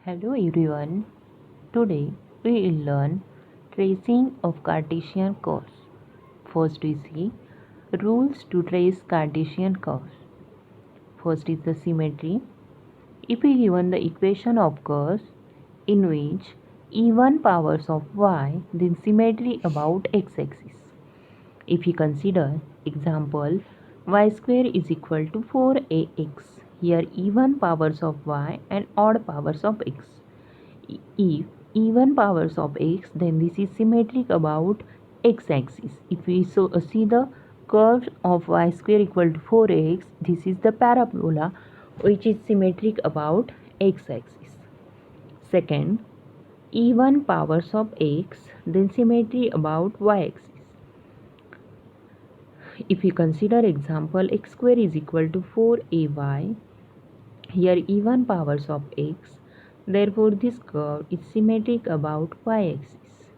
Hello everyone. Today we will learn tracing of Cartesian curves. First we see rules to trace Cartesian curves. First is the symmetry. If we given the equation of curves in which even powers of y, then symmetry about x-axis. If we consider example y square is equal to 4ax, here even powers of y and odd powers of x. If even powers of x, then this is symmetric about x-axis. If we see the curve of y square equal to 4x, this is the parabola which is symmetric about x-axis. Second, even powers of x, then symmetry about y-axis. If we consider example x square is equal to 4ay, here even powers of x, therefore this curve is symmetric about y-axis.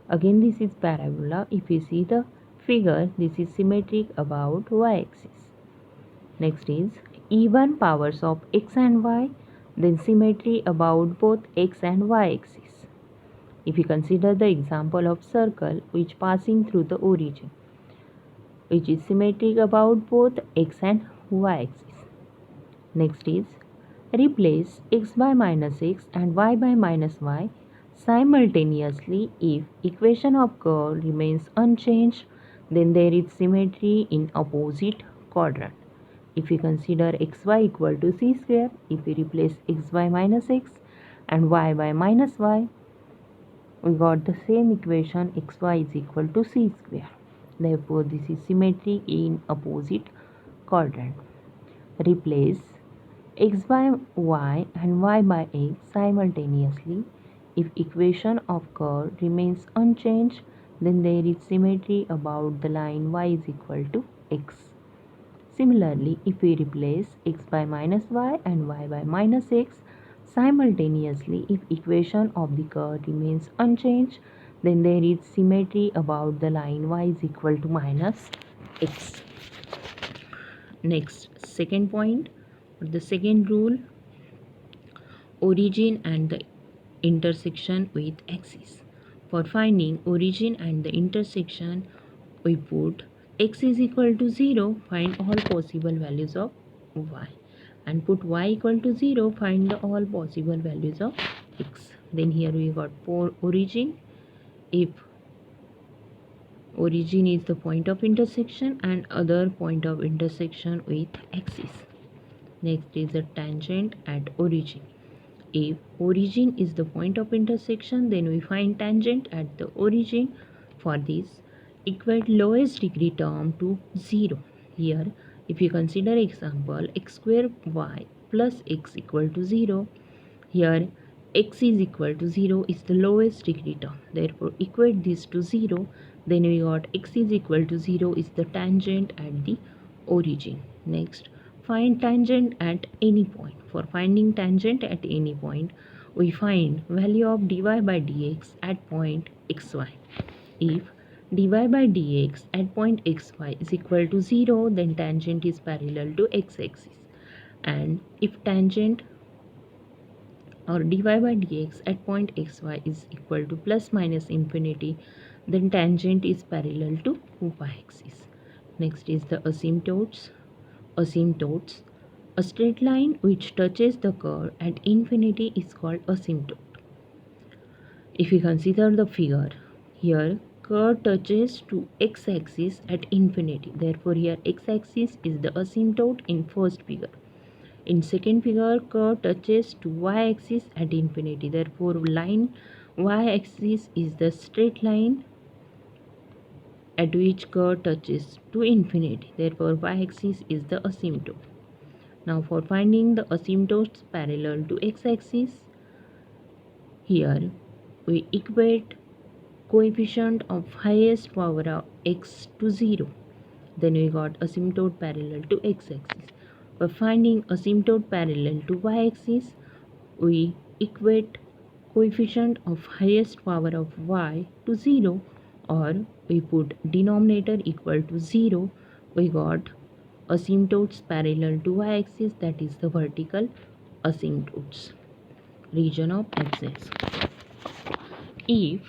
Again this is parabola. If we see the figure, this is symmetric about y-axis. Next is even powers of x and y, then symmetry about both x and y-axis. If we consider the example of circle which passing through the origin, which is symmetric about both x and y-axis. Next is replace x by minus x and y by minus y simultaneously. If equation of curve remains unchanged, then there is symmetry in opposite quadrant. If we consider xy equal to c square, if we replace x by minus x and y by minus y, we got the same equation xy is equal to c square. Therefore, this is symmetry in opposite quadrant. Replace x by y and y by x simultaneously. If equation of curve remains unchanged, then there is symmetry about the line y is equal to x. Similarly, if we replace x by minus y and y by minus x simultaneously, if equation of the curve remains unchanged, then there is symmetry about the line y is equal to minus x. Next, second point, the second rule, origin and the intersection with axis. For finding origin and the intersection, we put x is equal to 0, find all possible values of y, and put y equal to 0, find all possible values of x. Then here we got for origin. If origin is the point of intersection and other point of intersection with axis. Next is the tangent at origin. If origin is the point of intersection, then we find tangent at the origin. For this, equate lowest degree term to 0. Here, if you consider example x square y plus x equal to 0, here x is equal to 0 is the lowest degree term. Therefore, equate this to 0. Then we got x is equal to 0 is the tangent at the origin. Next, find tangent at any point. For finding tangent at any point, we find value of dy by dx at point xy. If dy by dx at point xy is equal to 0, then tangent is parallel to x-axis. And if tangent or dy by dx at point xy is equal to plus minus infinity, then tangent is parallel to y-axis. Next is the asymptotes. Asymptotes. A straight line which touches the curve at infinity is called asymptote. If we consider the figure, here curve touches to x-axis at infinity. Therefore, here x-axis is the asymptote in first figure. In second figure, curve touches to y-axis at infinity. Therefore, line y-axis is the straight line at which curve touches to infinity. Therefore, y-axis is the asymptote. Now, for finding the asymptotes parallel to x-axis, here we equate coefficient of highest power of x to 0. Then we got asymptote parallel to x-axis. For finding asymptote parallel to y-axis, we equate coefficient of highest power of y to 0, or we put denominator equal to 0. We got asymptotes parallel to y-axis, that is the vertical asymptotes. region of axis. If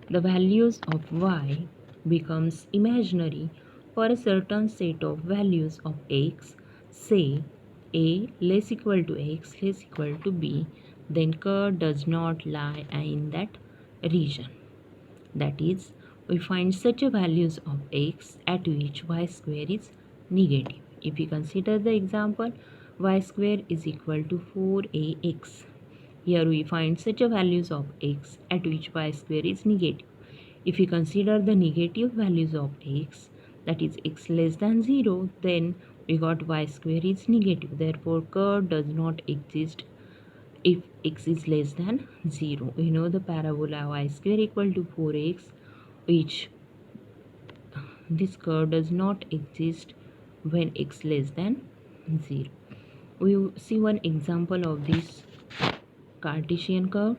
the values of y becomes imaginary for a certain set of values of x, say a less equal to x less equal to b, then curve does not lie in that region. That is, we find such a values of x at which y square is negative. If we consider the example, y square is equal to 4ax. Here we find such a values of x at which y square is negative. If we consider the negative values of x, that is x less than 0, then we got y square is negative. Therefore, curve does not exist if x is less than 0. We know the parabola y square equal to 4x, which this curve does not exist when x less than 0. We see one example of this Cartesian curve.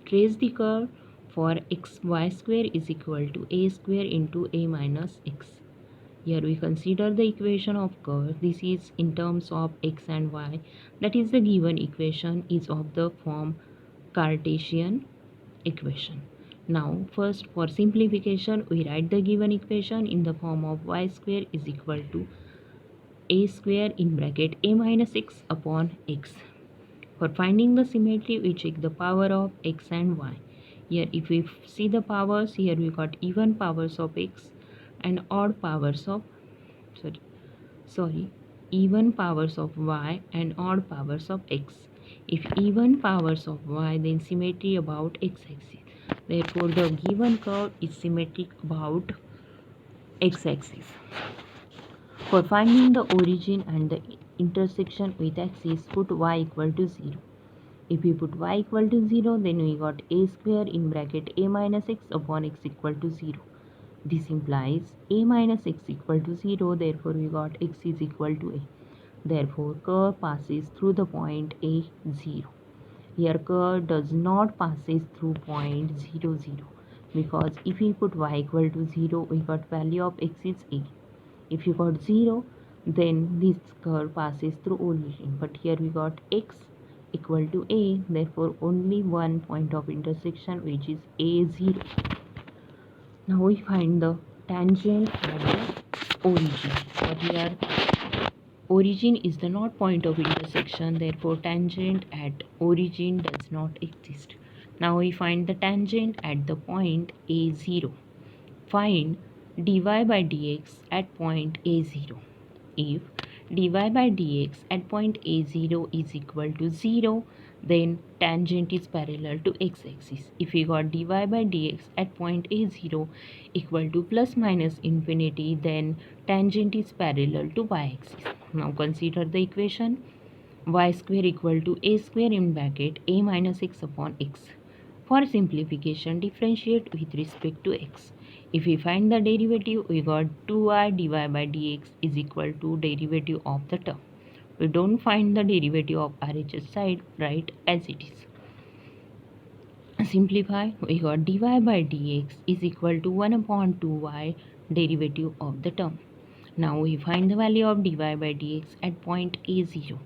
Trace the curve for x y square is equal to a square into a minus x. Here we consider the equation of curve. This is in terms of x and y. That is, the given equation is of the form Cartesian equation. Now first, for simplification, we write the given equation in the form of y square is equal to a square in bracket a minus x upon x. For finding the symmetry, we check the power of x and y. Here if we see the powers, here we got even powers of x and odd powers of even powers of y and odd powers of x. If even powers of y, then symmetry about x-axis. Therefore, the given curve is symmetric about x-axis. For finding the origin and the intersection with axis, put y equal to 0. If we put y equal to 0, then we got a square in bracket a minus x upon x equal to 0. This implies a minus x equal to 0, therefore we got x is equal to a. Therefore, curve passes through the point a 0. Here curve does not passes through point 0 0, because if we put y equal to 0, we got value of x is a. If you got 0, then this curve passes through origin, but here we got x equal to a, therefore only one point of intersection, which is a0. Now we find the tangent at the origin. But here origin is the not point of intersection, therefore tangent at origin does not exist. Now we find the tangent at the point a0. Find dy by dx at point a0. If dy by dx at point a0 is equal to 0, then tangent is parallel to x-axis. If we got dy by dx at point a0 equal to plus minus infinity, then tangent is parallel to y-axis. Now consider the equation y square equal to a square in bracket a minus x upon x. For simplification, differentiate with respect to x. If we find the derivative, we got 2y dy by dx is equal to derivative of the term. We don't find the derivative of RHS side, right as it is. Simplify, we got dy by dx is equal to 1 upon 2y derivative of the term. Now we find the value of dy by dx at point a0.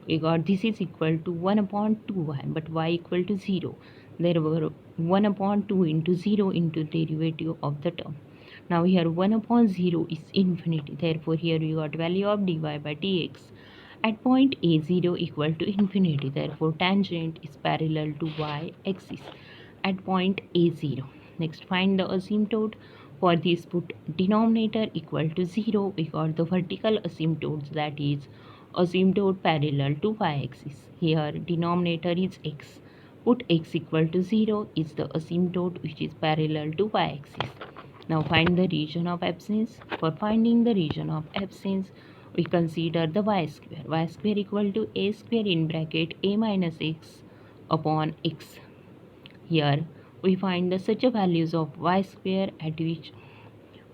We got this is equal to 1 upon 2y, but y equal to 0. Therefore 1 upon 2 into 0 into derivative of the term. Now here 1 upon 0 is infinity. Therefore here we got value of dy by dx at point a0 equal to infinity. Therefore tangent is parallel to y-axis at point a0. Next, find the asymptote. For this, put denominator equal to 0. We got the vertical asymptotes, that is asymptote parallel to y-axis. Here denominator is x. Put x equal to 0 is the asymptote which is parallel to y-axis. Now find the region of absence. For finding the region of absence, we consider the y square. Y square equal to a square in bracket a minus x upon x. Here we find the such a values of y square at which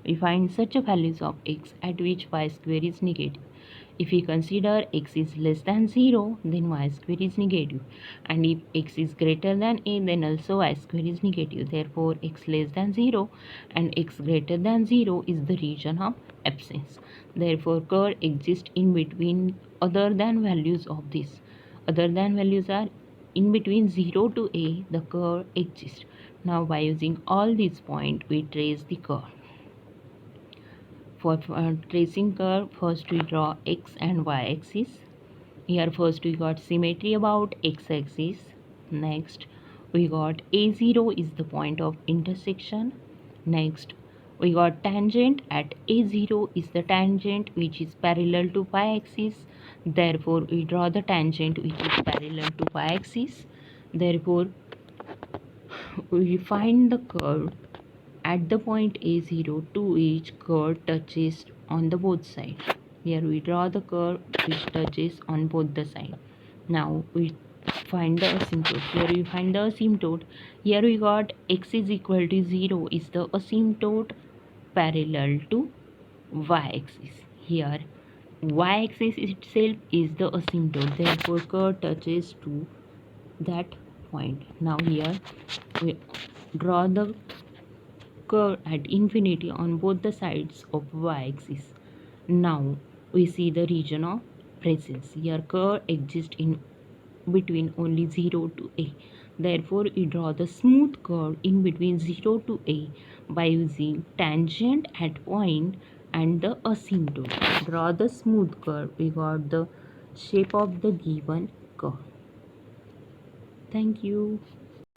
we find such a values of x at which y square is negative. If we consider x is less than 0, then y square is negative, and if x is greater than a, then also y square is negative. Therefore x less than 0 and x greater than 0 is the region of absence. Therefore curve exists in between other than values of this. Other than values are in between 0 to a, the curve exists. Now by using all these points, we trace the curve. For tracing curve, first we draw x and y axis. Here first we got symmetry about x axis. Next we got a0 is the point of intersection. Next we got tangent at a0 is the tangent which is parallel to y axis. Therefore we draw the tangent which is parallel to y axis. Therefore we find the curve at the point a0 to each curve touches on the both sides. Here we draw the curve which touches on both the sides. Now we find the asymptote. Here we find the asymptote. Here we got x is equal to 0 is the asymptote parallel to y-axis. Here y-axis itself is the asymptote. Therefore curve touches to that point. Now here we draw the curve at infinity on both the sides of y-axis. Now we see the region of presence. Here curve exists in between only 0 to a. Therefore we draw the smooth curve in between 0 to a by using tangent at point and the asymptote. Draw the smooth curve. We got the shape of the given curve. Thank you.